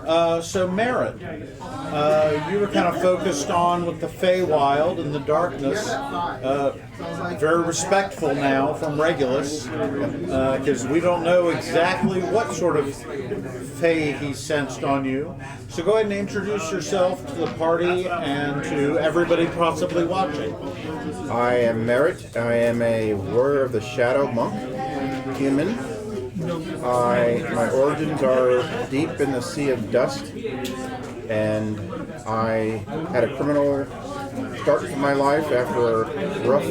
So Merritt, you were kind of focused on with the Feywild and the darkness. Very respectful now from Regulus, because we don't know exactly what sort of Fey he sensed on you. So go ahead and introduce yourself to the party and to everybody possibly watching. I am Merritt. I am a warrior of the shadow monk, human. My origins are deep in the sea of dust, and I had a criminal start to my life after a rough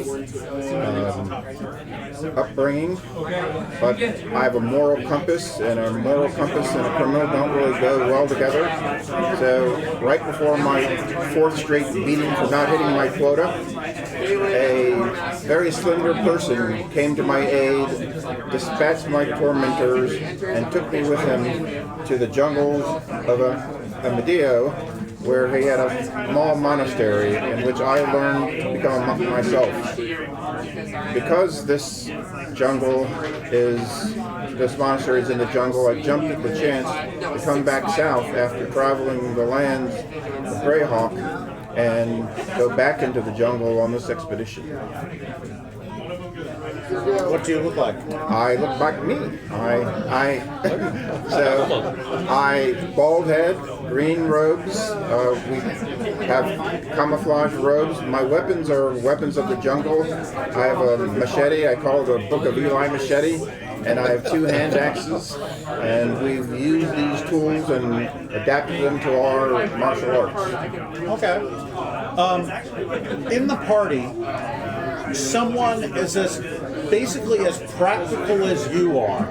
upbringing, but I have a moral compass, and a moral compass and a criminal don't really go well together. So right before my fourth straight beating for not hitting my quota, a very slender person came to my aid, dispatched my tormentors, and took me with him to the jungles of Amadeo, where he had a small monastery in which I learned to become a monk myself. Because this monastery is in the jungle, I jumped at the chance to come back south after traveling the lands of Greyhawk and go back into the jungle on this expedition. What do you look like? I look like me. I bald head, green robes. We have camouflage robes. My weapons are weapons of the jungle. I have a machete. I call it a Book of Eli machete. And I have two hand axes. And we've used these tools and adapted them to our martial arts. Okay. In the party, someone is basically as practical as you are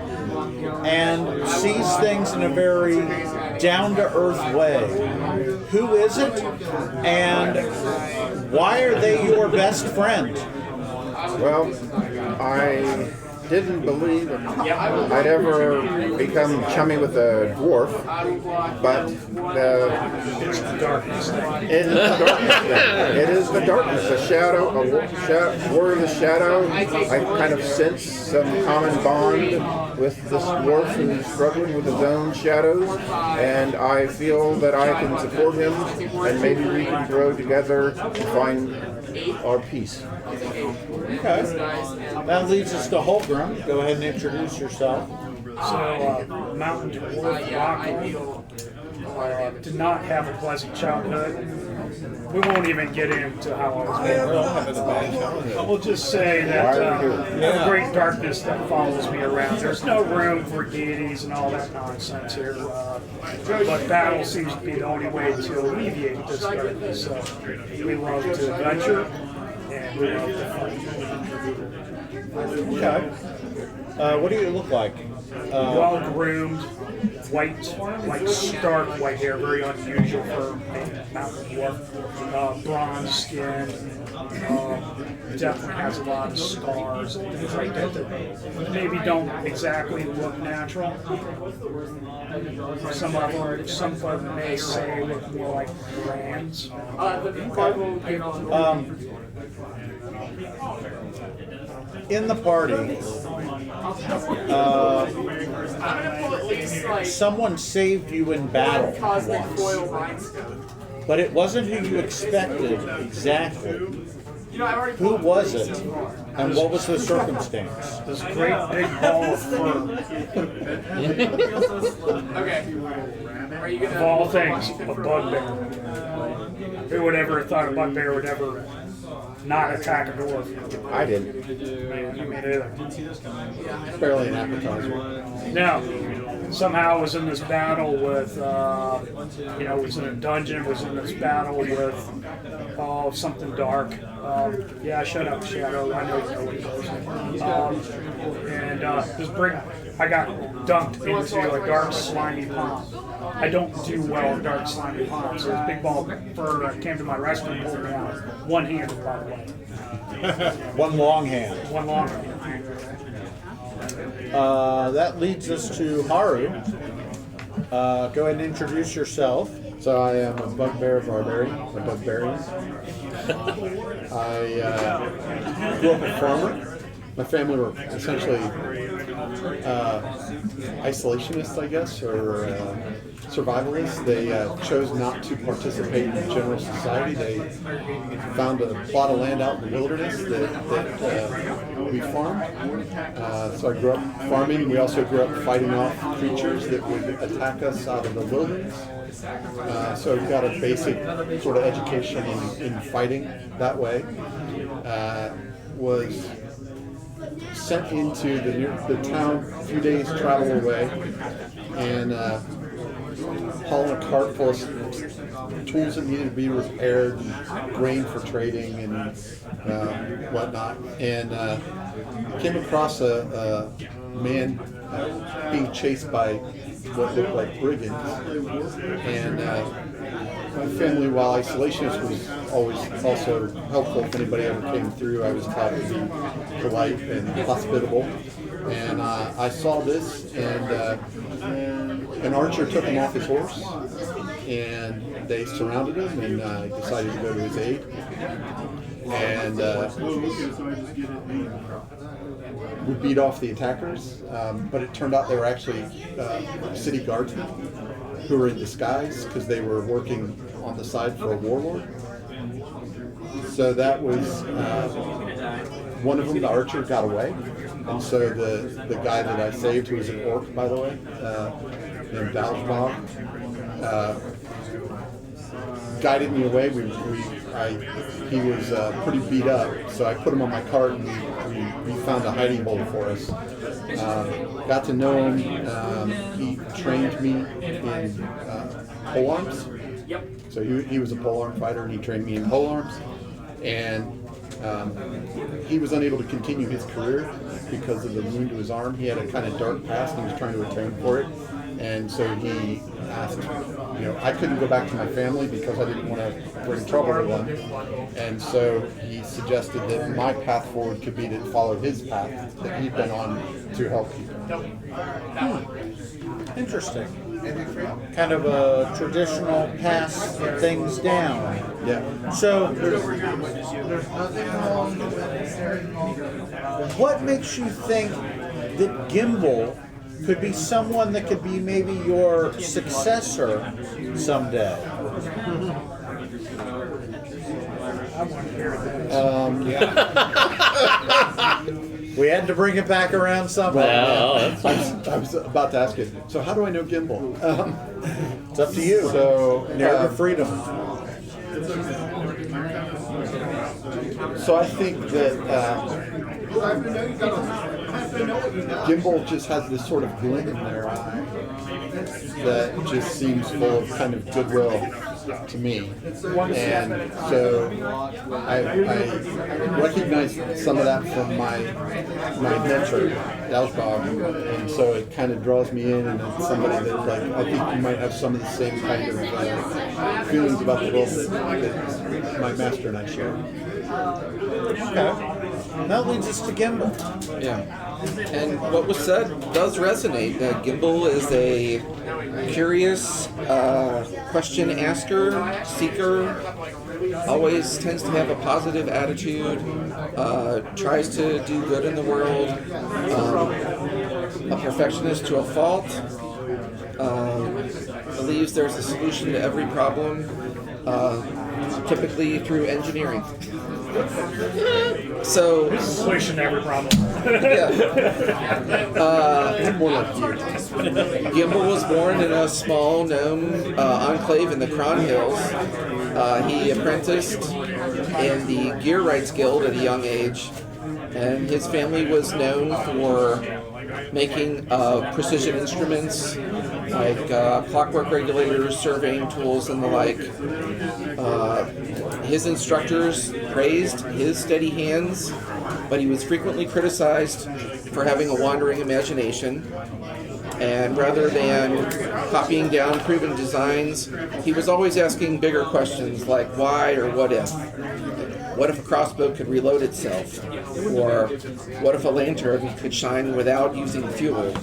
and sees things in a very down-to-earth way. Who is it, and why are they your best friend? Well, I didn't believe I'd ever become chummy with a dwarf, but it's the darkness thing. It is the darkness thing. It is the darkness, the shadow, warrior of the shadow. I kind of sense some common bond with this dwarf who's struggling with his own shadows, and I feel that I can support him, and maybe we can grow together and find our peace. Okay. That leads us to Holgram. Go ahead and introduce yourself. So, Mountain Dwarf Rocky did not have a pleasant childhood. We won't even get into how I was born. We'll just say that the great darkness that follows me around. There's no room for deities and all that nonsense here. But battle seems to be the only way to alleviate this darkness. So we love to adventure, and we love to fight. Okay. What do you look like? Well-groomed, white, like stark white hair, very unusual for a mountain dwarf. Bronze skin, definitely has a lot of scars and things like that that maybe don't exactly look natural. Some of them may say look more like glands. In the party, someone saved you in battle once, but it wasn't who you expected exactly. Who was it, and what was the circumstance? This great big ball of fur. Of all things, a bugbear. Who would ever have thought a bugbear would ever not attack a dwarf? I didn't. Me neither. It's barely an appetizer. No. Somehow I was in this battle with, was in a dungeon, was in this battle with, something dark. Shut up, Shadow. I know you know what it is. I got dunked into a dark, slimy pond. I don't do well in dark, slimy ponds. So this big ball of fur came to my rescue and pulled me out. One-handed, by the way. One long hand. One long hand. That leads us to Haru. Go ahead and introduce yourself. So I am a bugbear barbarian, a bugbearian. I grew up a farmer. My family were essentially isolationists, I guess, or survivalists. They chose not to participate in general society. They found a plot of land out in the wilderness that we farmed. So I grew up farming. We also grew up fighting off creatures that would attack us out of the wilderness. So we got a basic sort of education in fighting that way. Was sent into the town a few days travel away, and hauling a cart full of tools that needed to be repaired, and grain for trading and whatnot, and came across a man being chased by what looked like brigands, and my family, while isolationist was always also helpful if anybody ever came through, I was taught to be polite and hospitable. And I saw this, and an archer took him off his horse, and they surrounded him, and I decided to go to his aid. And we beat off the attackers, but it turned out they were actually city guardsmen who were in disguise because they were working on the side for a warlord. So that was one of them. The archer got away, and so the guy that I saved, who was an orc, by the way, named Dalsbog, guided me away. He was pretty beat up, so I put him on my cart, and we found a hiding hole for us. Got to know him. He trained me in polearms. So he was a polearm fighter, and he trained me in polearms. And he was unable to continue his career because of the wound to his arm. He had a kind of dark past, and he was trying to atone for it. And so he asked, I couldn't go back to my family because I didn't want to bring trouble to them. And so he suggested that my path forward could be to follow his path that he'd been on to help people. Interesting. Kind of a traditional pass things down. Yeah. So, what makes you think that Gimbal could be someone that could be maybe your successor someday? I want to hear this. We had to bring it back around somehow. I was about to ask you, so how do I know Gimbal? It's up to you. So, Narrative freedom. So I think that Gimbal just has this sort of glint in their eye that just seems full of kind of goodwill to me. And so I recognized some of that from my mentor, Dalsbog, and so it kind of draws me in, and it's somebody that, like, I think you might have some of the same kind of feelings about the world that my master and I share. Okay. That leads us to Gimbal. Yeah. And what was said does resonate. Gimbal is a curious question asker, seeker, always tends to have a positive attitude, tries to do good in the world, a perfectionist to a fault, believes there's a solution to every problem, typically through engineering. So, Solution to every problem. yeah. More like you. Gimbal was born in a small gnome enclave in the Cron Hills. He apprenticed in the Gear Rights Guild at a young age, and his family was known for making precision instruments like clockwork regulators, surveying tools, and the like. His instructors praised his steady hands, but he was frequently criticized for having a wandering imagination. And rather than copying down proven designs, he was always asking bigger questions like why or what if. What if a crossbow could reload itself? Or what if a lantern could shine without using fuel?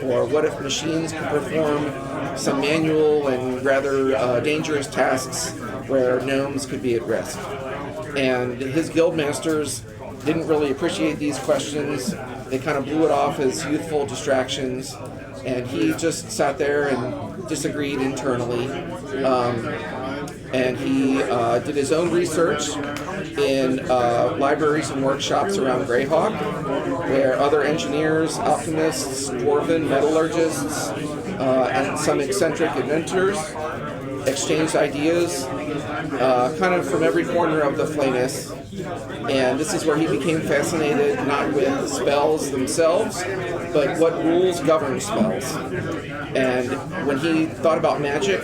Or what if machines could perform some manual and rather dangerous tasks where gnomes could be at risk? And his guildmasters didn't really appreciate these questions. they kind of blew it off as youthful distractions, and he just sat there and disagreed internally. And he did his own research in libraries and workshops around Greyhawk, where other engineers, alchemists, dwarven metallurgists, and some eccentric inventors exchanged ideas kind of from every corner of the Flayness. And this is where he became fascinated not with spells themselves, but what rules govern spells. And when he thought about magic,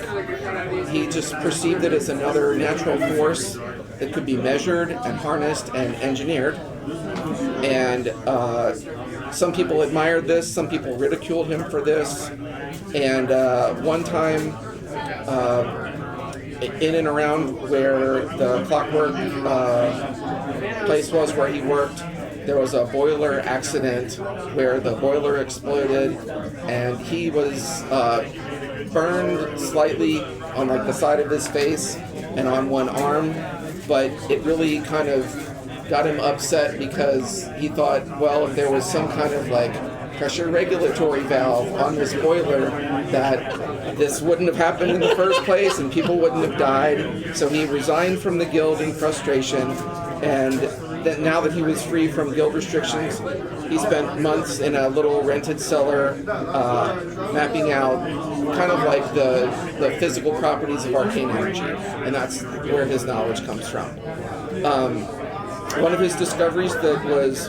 he just perceived it as another natural force that could be measured and harnessed and engineered. And some people admired this, some people ridiculed him for this. And one time, in and around where the clockwork place was where he worked, there was a boiler accident where the boiler exploded, and he was burned slightly on like the side of his face and on one arm, but it really kind of got him upset because he thought, well, if there was some kind of like pressure regulatory valve on this boiler, that this wouldn't have happened in the first place and people wouldn't have died. So he resigned from the guild in frustration, and that now that he was free from guild restrictions, he spent months in a little rented cellar mapping out kind of like the physical properties of arcane energy, and that's where his knowledge comes from. One of his discoveries that was,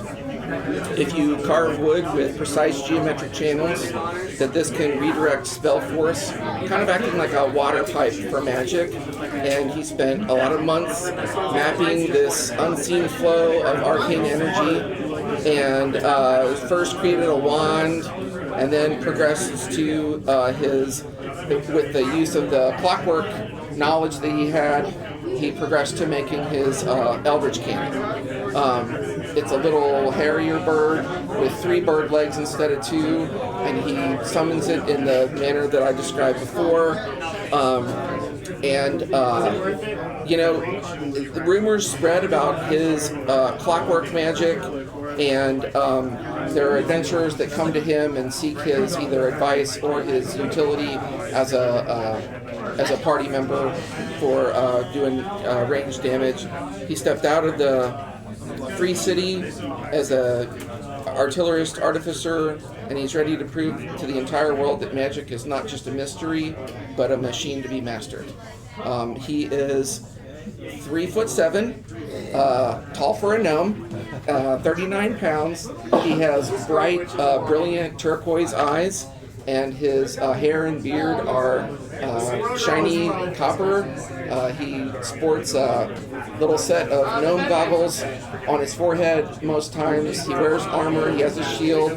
if you carve wood with precise geometric channels, that this can redirect spell force, kind of acting like a water pipe for magic. And he spent a lot of months mapping this unseen flow of arcane energy, and first created a wand, and then progressed to with the use of the clockwork knowledge that he had, he progressed to making his Eldritch Cannon. It's a little hairier bird with 3 bird legs instead of 2, and he summons it in the manner that I described before. The rumors spread about his clockwork magic, and there are adventurers that come to him and seek his either advice or his utility as a party member for doing range damage. He stepped out of the Free City as a artillerist artificer, and he's ready to prove to the entire world that magic is not just a mystery, but a machine to be mastered. He is 3'7", tall for a gnome, 39 pounds. He has bright, brilliant turquoise eyes, and his hair and beard are shiny copper. He sports a little set of gnome goggles on his forehead most times. He wears armor, he has a shield,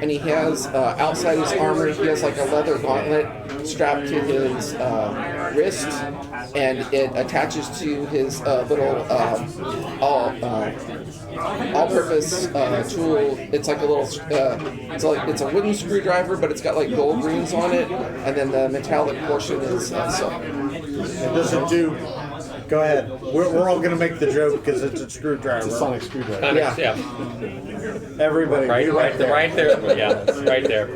and he has, outside his armor, he has like a leather gauntlet strapped to his wrist, and it attaches to his little all-purpose tool. It's like a little, it's a wooden screwdriver, but it's got like gold rings on it, and then the metallic portion is silver. It doesn't do. Go ahead. We're all going to make the joke because it's a screwdriver. It's a sonic screwdriver. Yeah. Everybody, Right there. Yeah, right there.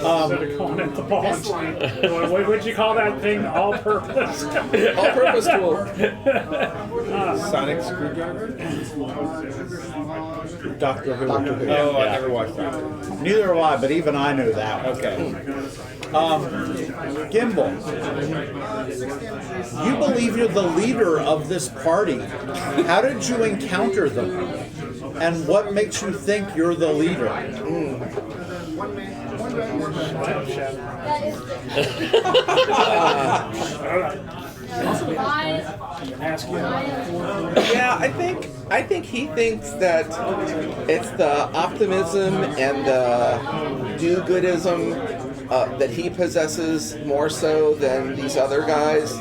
Calling it the bond. What would you call that thing? All-purpose. All-purpose tool. Sonic screwdriver? Doctor Who. Oh, I never watched that. Neither have I, but even I know that. Okay. Gimbal, you believe you're the leader of this party. How did you encounter them? And what makes you think you're the leader? Yeah, I think he thinks that it's the optimism and the do-goodism that he possesses more so than these other guys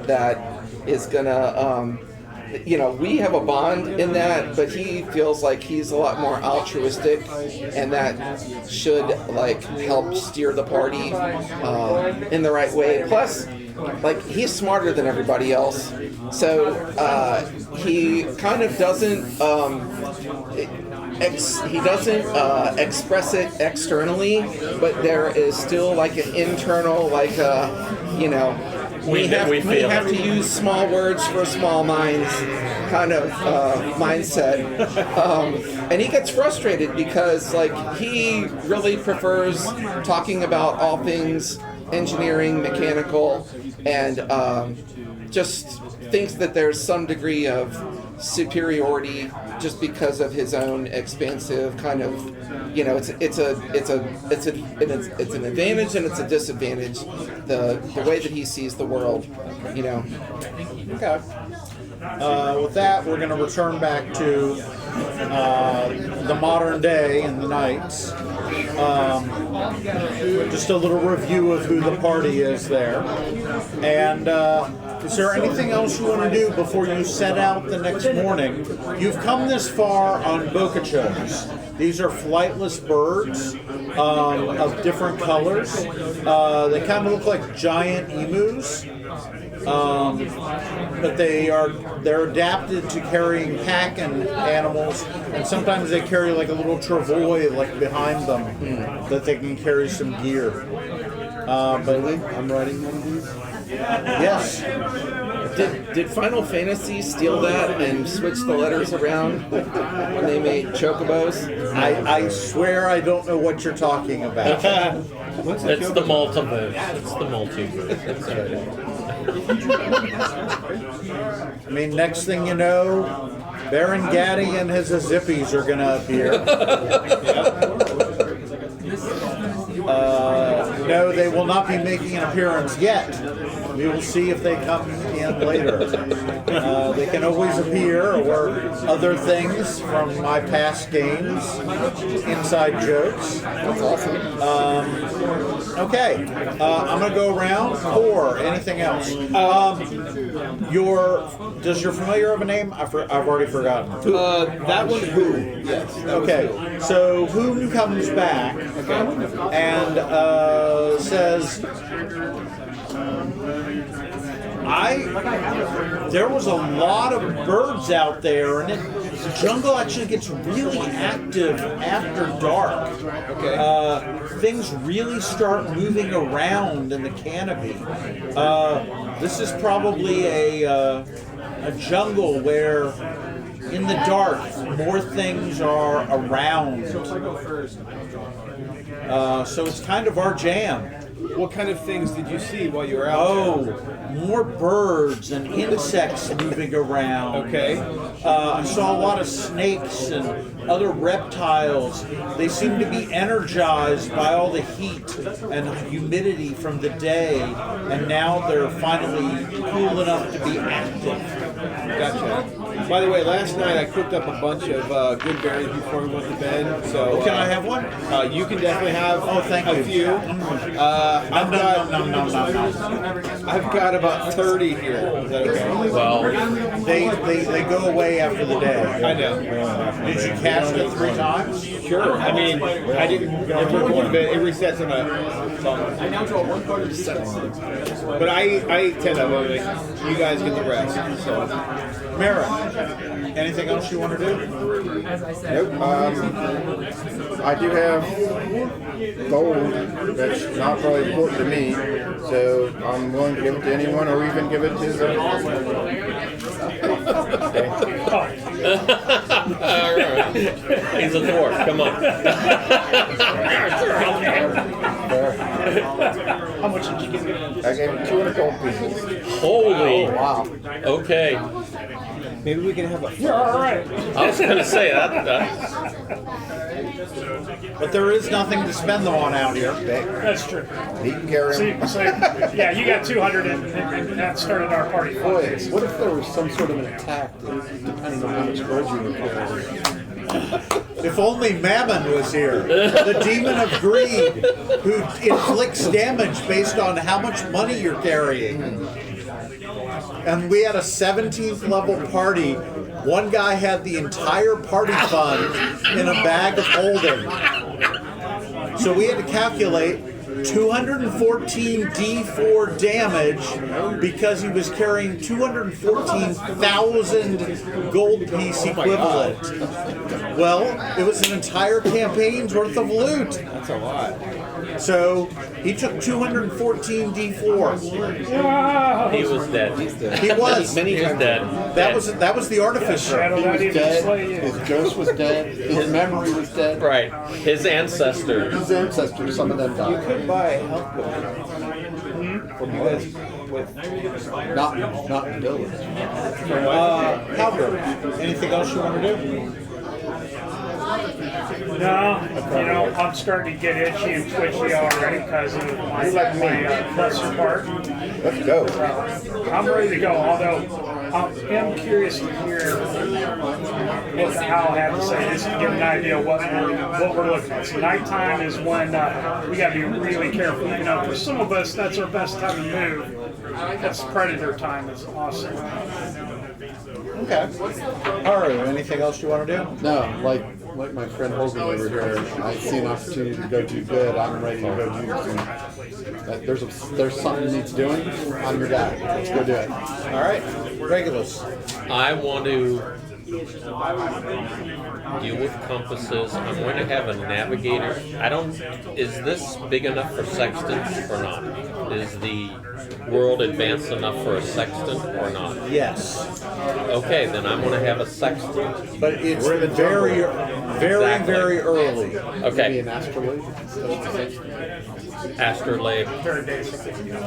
that is gonna, we have a bond in that, but he feels like he's a lot more altruistic, and that should help steer the party in the right way. Plus, he's smarter than everybody else, so he kind of doesn't. he doesn't express it externally, but there is still like an internal, like we have to use small words for small minds kind of mindset. And he gets frustrated because like he really prefers talking about all things engineering, mechanical, and just thinks that there's some degree of superiority just because of his own expansive kind of, it's an advantage and it's a disadvantage, the way that he sees the world, Okay. With that, we're going to return back to the modern day and the knights. Just a little review of who the party is there. And is there anything else you want to do before you set out the next morning? You've come this far on bocachos. These are flightless birds of different colors. They kind of look like giant emus. But they're adapted to carrying pack and animals, and sometimes they carry like a little travois like behind them that they can carry some gear. But I'm riding one of these. yes, Did Final Fantasy steal that and switch the letters around when they made chocobos? I swear I don't know what you're talking about. It's the multiverse. It's the multiverse. I mean, next thing you know, Baron Gaddy and his Zippies are going to appear. No, they will not be making an appearance yet. We will see if they come in later. They can always appear, or other things from my past games, inside jokes. That's awesome. Okay, I'm going to go around. Or anything else? Does your familiar have a name? I've already forgotten. That one, who? Yes. Okay, so Whom comes back and says, there was a lot of birds out there, and the jungle actually gets really active after dark. Okay. Things really start moving around in the canopy. This is probably a jungle where, in the dark, more things are around. So it's kind of our jam. What kind of things did you see while you were out Oh, more birds and insects moving around. Okay. I saw a lot of snakes and other reptiles. They seem to be energized by all the heat and humidity from the day, and now they're finally cool enough to be active. Gotcha. By the way, last night I cooked up a bunch of good berries before we went to bed. So Can I have one? you can definitely have thank a you. few. I've got about 30 here. Is that okay? Well, They go away after the day. I know. Did you cast it 3 times? Sure. I mean, I didn't. If we're going to bed, it resets on a. But I ate 10 of them. You guys get the rest. So. Mara, anything else you want to do? Nope. I do have gold that's not really important to me, so I'm willing to give it to anyone, or even give it to the. he's a dwarf. Come on. How much did you give me? I gave him 200 gold pieces. Holy. Wow. Okay. Maybe we can have a. All right. I was going to say that. But there is nothing to spend them on out here. That's true. He can carry See, them. so, yeah, you got 200 and that started our party. Boy, what if there was some sort of an attack, depending on how much gold you were carrying? If only Mammon was here, the demon of greed, who inflicts damage based on how much money you're carrying. And we had a 17th level party. One guy had the entire party fund in a bag of holding. So we had to calculate 214 D4 damage because he was carrying 214,000 gold piece equivalent. Well, it was an entire campaign's worth of loot. That's a lot. So he took 214 D4. He was dead. He was. Many He was times. dead. That was the artificer. Shadow He not was even slay dead. you. His ghost was dead. His memory was dead. Right. His ancestors. His ancestors, some of them You died. could buy a health potion from this with Not in village. Halberd, anything else you want to do? No, I'm starting to get itchy and twitchy already because of my lesser part. Let's go. I'm ready to go, although I am curious to hear what Al had to say, just to get an idea of what we're looking at. So nighttime is when we got to be really careful. For some of us, that's our best time to move. That's predator time. It's awesome. Okay. Haru, anything else you want to do? No, like my friend Hogan over here, I see an opportunity to go do good. I'm ready to go do some. There's something needs doing. I'm your guy. Let's go do it. All right. Regulus. I want to deal with compasses. I'm going to have a navigator. Is this big enough for sextants or not? Is the world advanced enough for a sextant or not? Yes. Okay, then I'm going to have a sextant. But it's very, Exactly. very early. Maybe Okay, an astrolabe. astrolabe.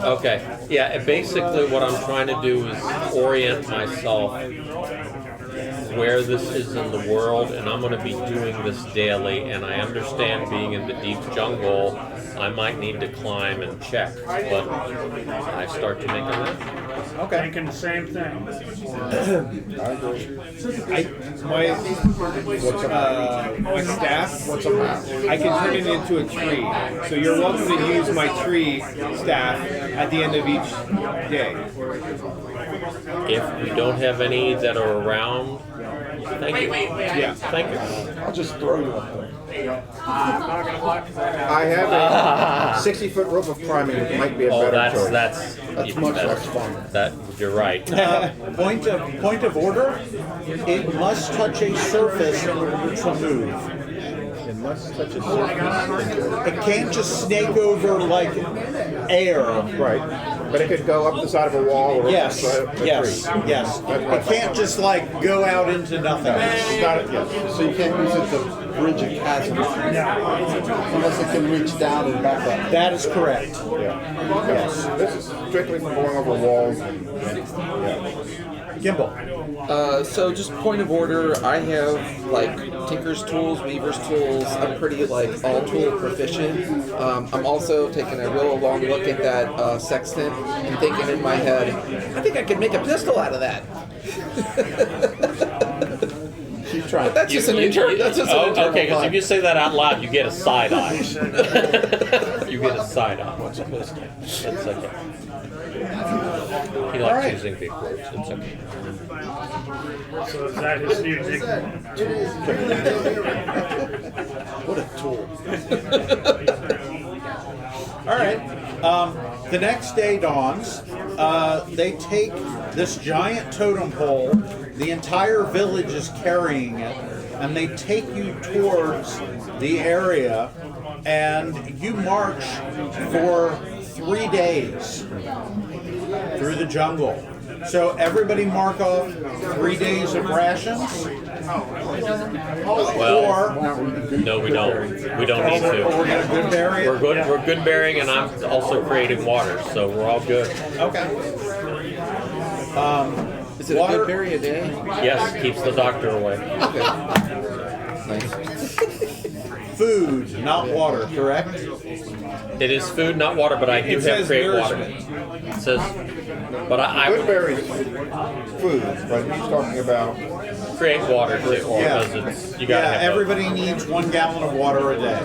Okay, yeah, and basically what I'm trying to do is orient myself where this is in the world, and I'm going to be doing this daily, and I understand being in the deep jungle, I might need to climb and check, but I start to make a map. Okay. Thinking the same thing. my staff. What's a map? I can turn it into a tree. So you're welcome to use my tree staff at the end of each day. If we don't have any that are around, thank you. Yeah. Thank you. I'll just throw you up there. I have a 60-foot rope of climbing. It might be a Oh, better choice. That's even much better. less fun. That you're right. Point of order. It must touch a surface in order to move. It must touch a surface. It can't just snake over like air. Right. But it could go up the side of a wall or Yes. up the side of a Yes. tree. Yes. It can't just like go out into nothingness. You got it? Yes. So you can't use it to bridge a chasm unless it can reach down and back up. That is correct. Yeah. Yes. This is strictly for going over walls and yeah. Gimbal. So just point of order, I have like tinker's tools, weaver's tools. I'm pretty like all tool proficient. I'm also taking a real long look at that sextant and thinking in my head, I think I could make a pistol out of that. Keep trying. That's just an internal. That's just an internal Okay, because thought. if you say that out loud, you get a side eye. You get a side eye. What's a pistol? That's okay. He likes using big words. It's okay. So is that his new nickname? What a tool. All right. The next day dawns. They take this giant totem pole. The entire village is carrying it, and they take you towards the area, and you march for 3 days through the jungle. So everybody mark off 3 days of rations. Well, Or no, we don't. We don't need we're to. going to good bury it. We're good. We're good bearing, and I'm also creating water, so we're all good. Okay. Is it a water- good berry a day? Yes, keeps the doctor away. Okay. Nice. Food, not water, correct? It is food, not water, but I do It have says create water. nourishment. It says, but I would Goodberry's food, but he's talking about create water too, Yeah. because it's you gotta Yeah, have both. everybody needs 1 gallon of water a day,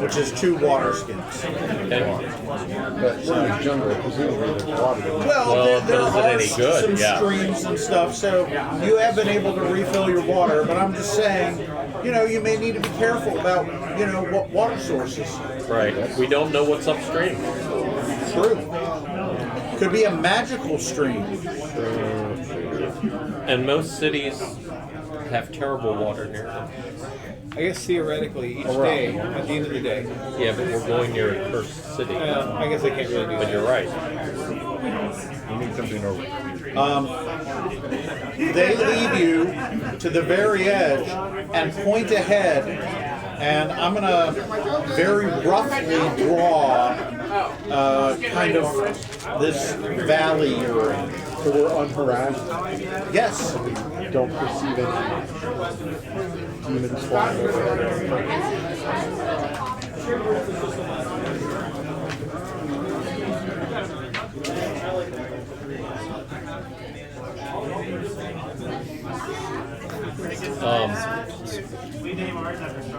which is 2 water skins. Okay. But we're in the jungle, presumably there's water. Well, Well, there but is it are any good? some Yeah. streams and stuff, so you have been able to refill your water, but I'm just saying, you may need to be careful about, what water sources. Right. We don't know what's upstream. True. Could be a magical stream. And most cities have terrible water near them. I guess theoretically, each day, at the end of the day. Yeah, but we're going near a cursed city. I guess I can't really do But that. you're right. You need something over. They lead you to the very edge and point ahead, and I'm going to very roughly draw kind of this valley you're in. So we're unharassed. Yes. Don't perceive any demons flying over.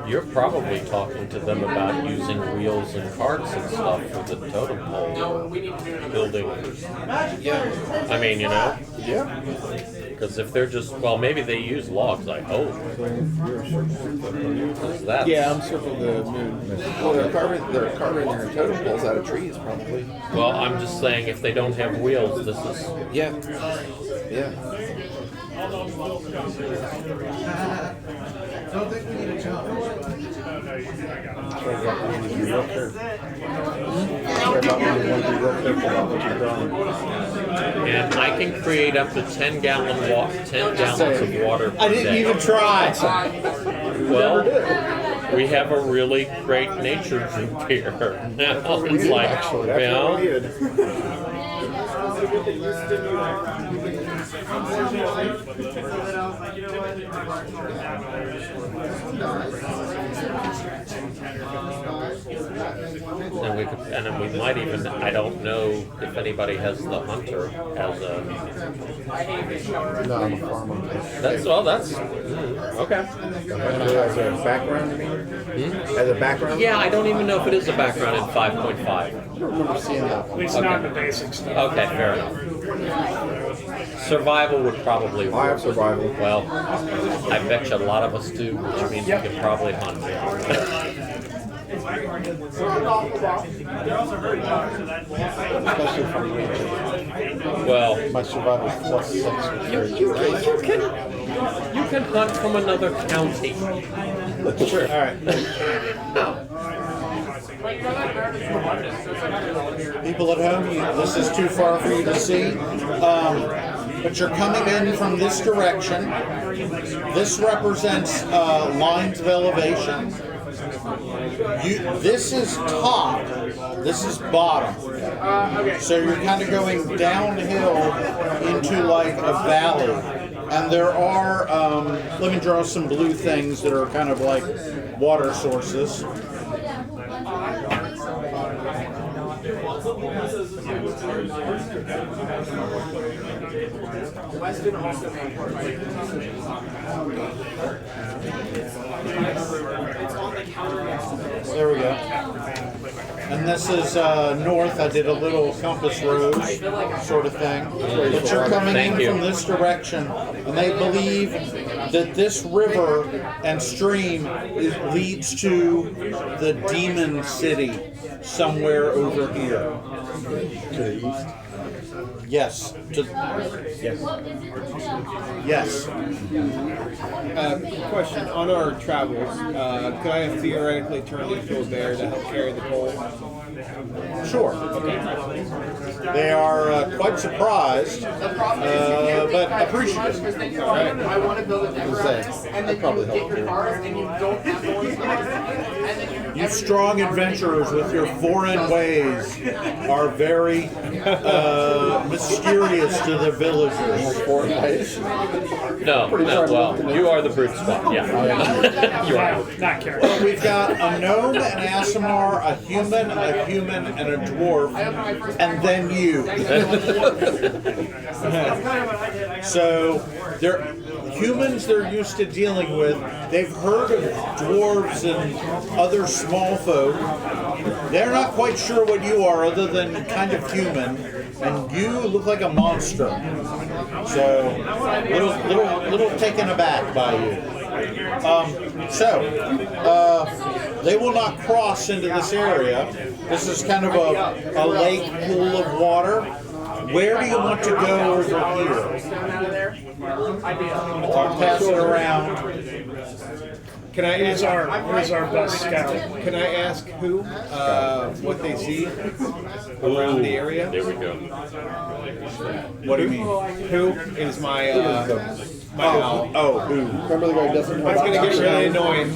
You're probably talking to them about using wheels and carts and stuff for the totem pole building. Yeah. I mean, you know, Yeah. because if they're just, well, maybe they use logs, I hope. 'Cause that's, Yeah, I'm circling the moon. Well, they're carving their totem poles out of trees, probably. well, I'm just saying if they don't have wheels, this is, Yeah. Yeah. and I can create up to 10 gallons of water per I didn't day. even try. Well, we have a really great nature group here. Now it's like, you know, and we could, and then we might even, I don't know if anybody has the hunter as a, No, I'm a farmer. that's, well, that's, okay. As a background, you mean? As a background? Yeah, I don't even know if it is a background in 5.5. I don't remember seeing that At one. least not the basic stuff. Okay, fair enough. Survival would probably I work. have survival. Well, I bet you a lot of us do, which means you can probably hunt. Especially from nature. Well, My survival is +6. you can hunt from another county. Sure. All right. People at home, this is too far for you to see, but you're coming in from this direction. This represents lines of elevation. This is top, this is bottom. So you're kind of going downhill into like a valley. And there are, let me draw some blue things that are kind of like water sources. There we go. And this is north. I did a little compass rose sort of thing. But you're coming Thank in you. from this direction, and they believe that this river and stream leads to the demon city somewhere over here. To the east. Yes. Yes. Question, on our travels, could I have theoretically turned into a bear to help carry the pole? Sure. They are quite surprised, but appreciative. I want to build it I'd probably help you. You strong adventurers with your foreign ways are very mysterious to the villagers. Four guys. No, well, you are the brute squad, yeah. You are. Not careful. We've got a gnome, an Aasimar, a human, and a dwarf, and then you. So humans they're used to dealing with. They've heard of dwarves and other small folk. They're not quite sure what you are other than kind of human, and you look like a monster. So little taken aback by you. they will not cross into this area. This is kind of a lake pool of water. Where do you want to go over here? I'll pass it around. Can I Here's ask? our best scout. Can I ask who? What they see around the area? There we go. What do you mean? Who is my owl? Oh, who? Remember the guy who doesn't That's gonna get really know annoying.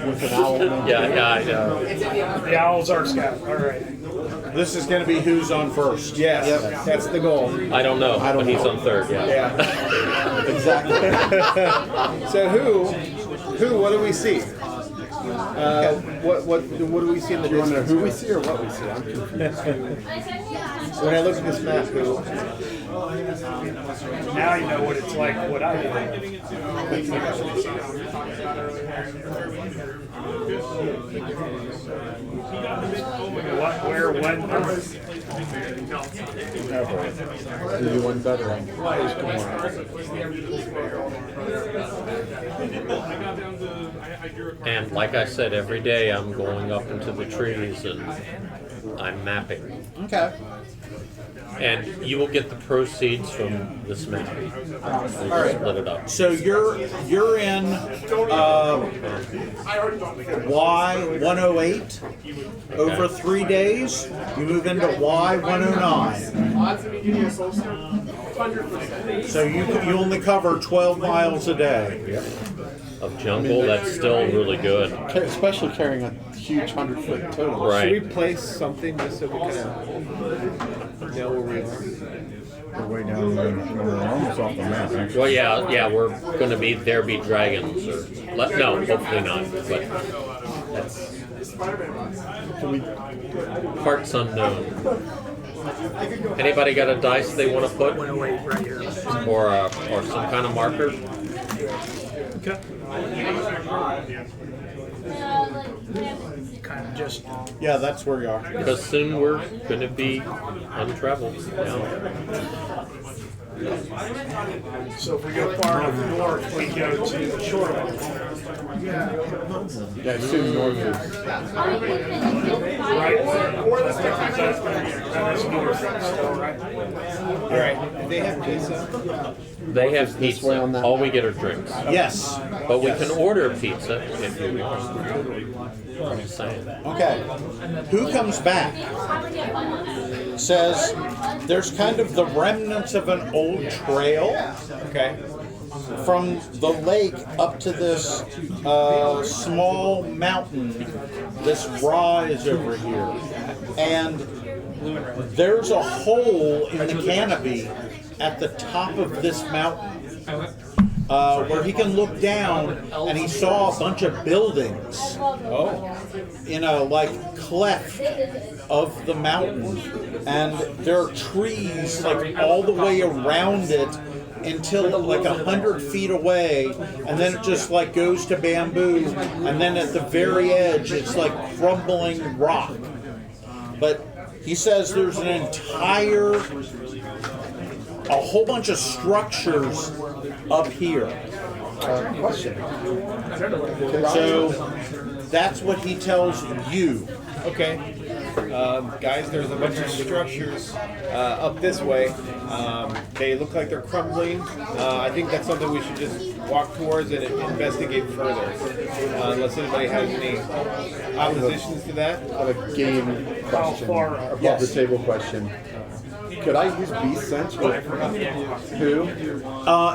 with an owl? Yeah, I know. The owl's our scout. All right. This is going to be who's on first. Yes, that's the goal. I don't know, but he's on third. Yeah. Yeah. Exactly. So who? What do we see? What do we see in the Do you want to know distance? who we see or what we see? I'm confused. When I look at this map, who? Now you know what it's like. What I do. What, where, when, Do you one better? And like I said, every day I'm going up into the trees and I'm mapping. Okay. And you will get the proceeds from this map. We'll split it up. So you're in Y108 over 3 days. You move into Y109. So you only cover 12 miles a day. Of jungle, that's still really good. Especially carrying a huge 100-foot totem. Right. Should we place something just so we kind of know where we are? We're way down there. We're almost off the map, actually. Well, yeah, we're going to be dragons or no, hopefully not. But that's parts unknown. Anybody got a dice they want to put, or some kind of marker? Okay. Kind of just. Yeah, that's where you are. Because soon we're going to be untraveled. Now. So if we go far enough north, we go to the shore line. Yeah, it's soon north is. Right? That is north still, right? All right. They have pizza. They have This way on pizza. that All we get are drinks. Yes. But we can order pizza if you want. I'm just saying. Okay. Who comes back? Says there's kind of the remnants of an old trail. Okay. From the lake up to this small mountain, this rise over here. And there's a hole in the canopy at the top of this mountain where he can look down, and he saw a bunch of buildings in a cleft of the mountain. And there are trees all the way around it until 100 feet away, and then it just goes to bamboo, and then at the very edge it's crumbling rock. But he says there's a whole bunch of structures up here. Question. So that's what he tells you. Okay. Guys, there's a bunch of structures up this way. They look like they're crumbling. I think that's something we should just walk towards and investigate further. Unless anybody has any oppositions to that. I have a game question, above the table question. Could I use beast sense with who?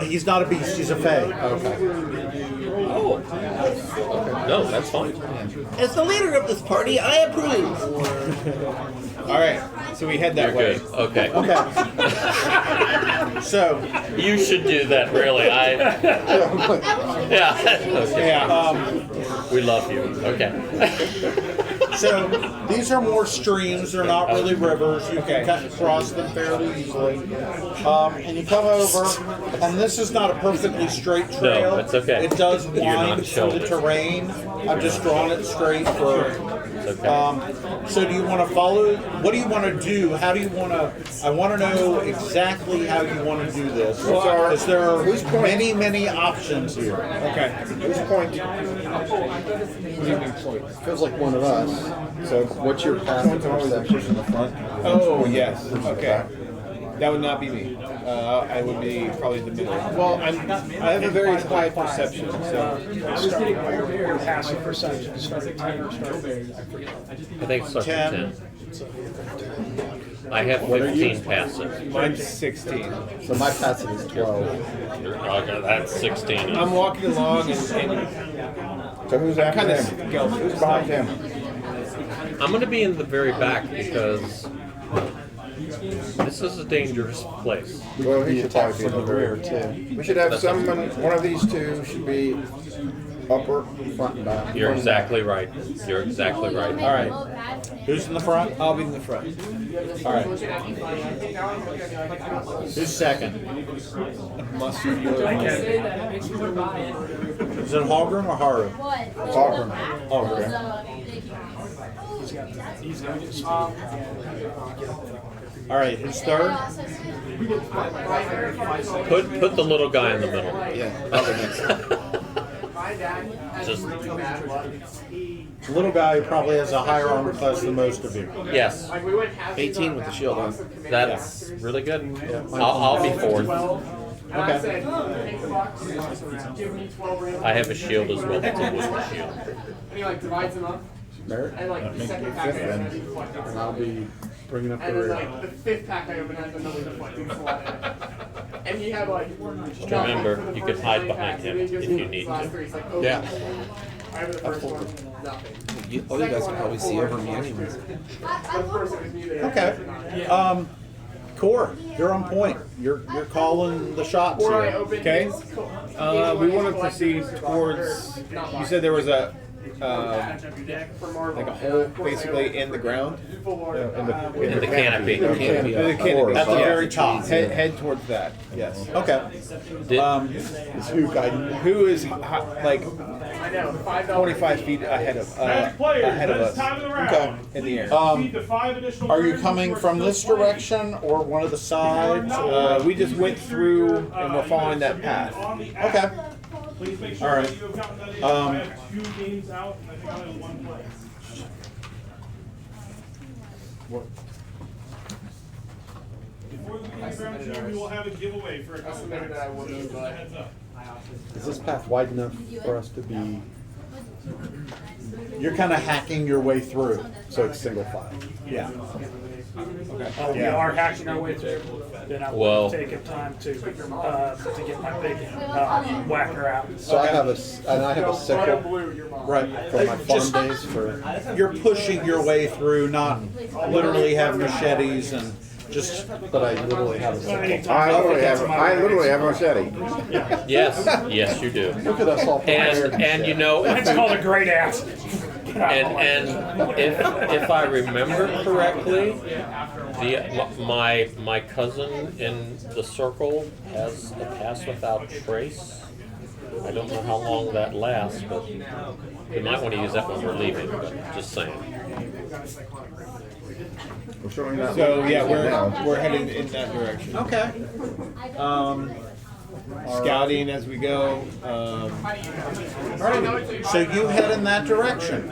He's not a beast, he's a fae. Okay. No, that's fine. As the leader of this party, I approve. All right. So we head that You're way. good. Okay. Okay. So, You should do that, really. Yeah. Okay. We love you. Okay. So these are more streams. They're not really rivers. You can cut across them fairly easily. And you come over, and this is not a perfectly straight trail. No, it's okay. It does You're not wind through the showing. terrain. I've just drawn it straight for That's okay. So do you want to follow? What do you want to do? How do you want to? I want to know exactly how you want to do this. Because there are many options here. Okay. Who's point? What do you mean point? Feels like one of us. So what's your passive perception in the front? Oh, yes. Okay. That would not be me. I would be probably the middle. Well, I have a very high perception, so. Start your passive perception. Start at 10 or start at I think it starts at 10. I have 15 passive. Mine's 16. So my passive is 12. Okay, that's 16. I'm walking along and So who's after kind of him? stealthy. Who's behind him? I'm going to be in the very back because this is a dangerous place. Well, he Be should attacked probably be from the rear the too. We should have someone, one of these two should be upper, front and back. You're exactly right. You're exactly right. All right. Who's in the front? I'll be in the front. All right. Who's second? Mustard. Is it Hallgrim or Haru? Hawthorne. All right. Who's third? Put the little guy in the middle. Yeah, probably next. Just The little guy who probably has a higher armor class than most of you. yes, 18 with the shield on. that's really good. I'll be fourth. Okay. I have a shield as well. It's a wooden shield. And he like divides them up, Merit, and like the second pack has a deflector. and I'll be bringing up the And then rear. like the fifth pack I open has another deflecting slot in it. And he had like Just remember, you can hide behind him if you need to. Yeah. I have the first one, nothing. You guys can probably see over me anyways. But first it was me there. Okay. Core, you're on point. You're calling the shots Before I here. opened Okay. his, We want to proceed towards. You said there was a like a hole basically in the ground. In the canopy. Canopy, The canopy. At the Yeah. very top. Head towards that. Yes. Okay. Is who guiding? Who is like I know, $5. 25 feet ahead of us Okay. in the air? Are you coming from this direction or one of the sides? We just went through and we're following that path. Okay. All right. Before we begin round two, we will have a giveaway for a I couple submitted that I packs. wouldn't, Just a but heads up. Is this path wide enough for us to be, You're kind of hacking your way through. so it's single file? Yeah. Oh, we are hacking our way through. Then I Well- will take a time to get my big whacker out. So I have a sickle blue, your mom. Right. from my farm Just, days for, you're pushing your way through, not literally have machetes and just. but I literally have a sickle. I literally have a machete. Yes, you do. Look at us all prepared. And you know, It's called a great ass. and if I remember correctly, my cousin in the circle has a pass without trace. I don't know how long that lasts, but we might want to use that when we're leaving. But just saying. We're showing that. So yeah, now. we're heading in that direction. Okay. Scouting as we go. All right. So you head in that direction.